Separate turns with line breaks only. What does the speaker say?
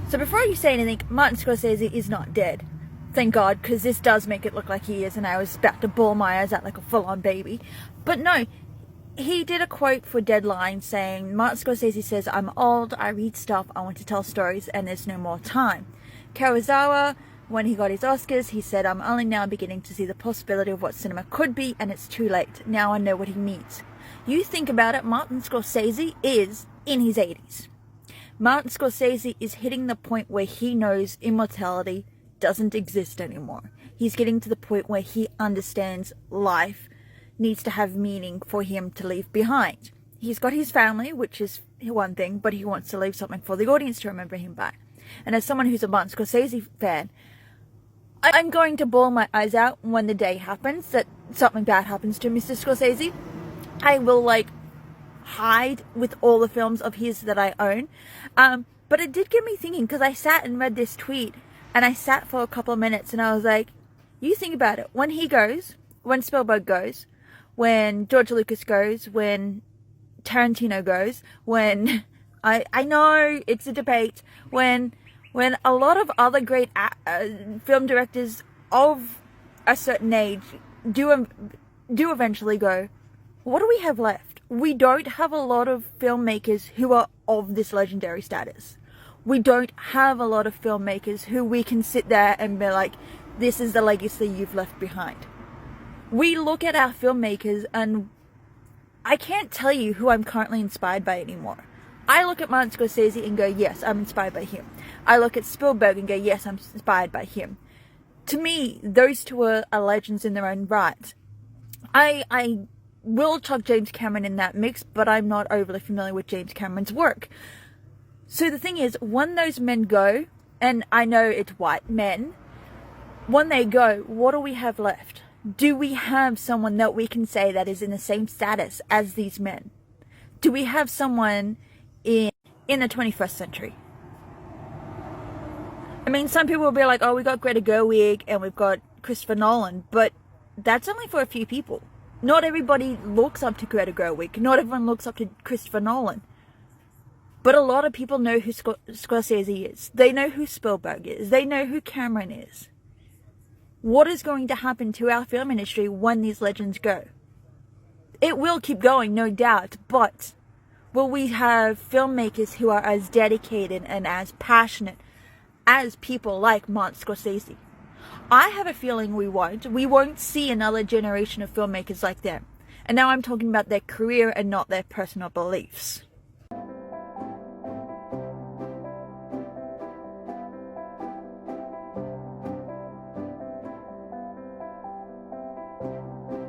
So before you say anything, Martin Scorsese is not dead. Thank God, because this does make it look like he is, and I was about to bawl my eyes out like a full-on baby. But no, he did a quote for Deadline saying, Martin Scorsese says, I'm old, I read stuff, I want to tell stories, and there's no more time. Kurosawa, when he got his Oscars, he said, I'm only now beginning to see the possibility of what cinema could be, and it's too late. Now I know what he means. You think about it, Martin Scorsese is in his 80s. Martin Scorsese is hitting the point where he knows immortality doesn't exist anymore. He's getting to the point where he understands life needs to have meaning for him to leave behind. He's got his family, which is one thing, but he wants to leave something for the audience to remember him by. And as someone who's a Martin Scorsese fan, I'm going to bawl my eyes out when the day happens that something bad happens to Mr. Scorsese. I will hide with all the films of his that I own. But it did get me thinking, because I sat and read this tweet, and I sat for a couple of minutes, and I was like, you think about it. When he goes, when Spielberg goes, when George Lucas goes, when Tarantino goes, when, I know it's a debate, when a lot of other great film directors of a certain age do eventually go, what do we have left? We don't have a lot of filmmakers who are of this legendary status. We don't have a lot of filmmakers who we can sit there and be like, this is the legacy you've left behind. We look at our filmmakers, and I can't tell you who I'm currently inspired by anymore. I look at Martin Scorsese and go, yes, I'm inspired by him. I look at Spielberg and go, yes, I'm inspired by him. To me, those two are legends in their own right. I will chuck James Cameron in that mix, but I'm not overly familiar with James Cameron's work. So the thing is, when those men go, and I know it's white men, when they go, what do we have left? Do we have someone that we can say that is in the same status as these men? Do we have someone in the 21st century? I mean, some people will be like, oh, we got Greta Gerwig and we've got Christopher Nolan, but that's only for a few people. Not everybody looks up to Greta Gerwig. Not everyone looks up to Christopher Nolan. But a lot of people know who Scorsese is. They know who Spielberg is. They know who Cameron is. What is going to happen to our film industry when these legends go? It will keep going, no doubt, but will we have filmmakers who are as dedicated and as passionate as people like Martin Scorsese? I have a feeling we won't. We won't see another generation of filmmakers like them. And now I'm talking about their career and not their personal beliefs.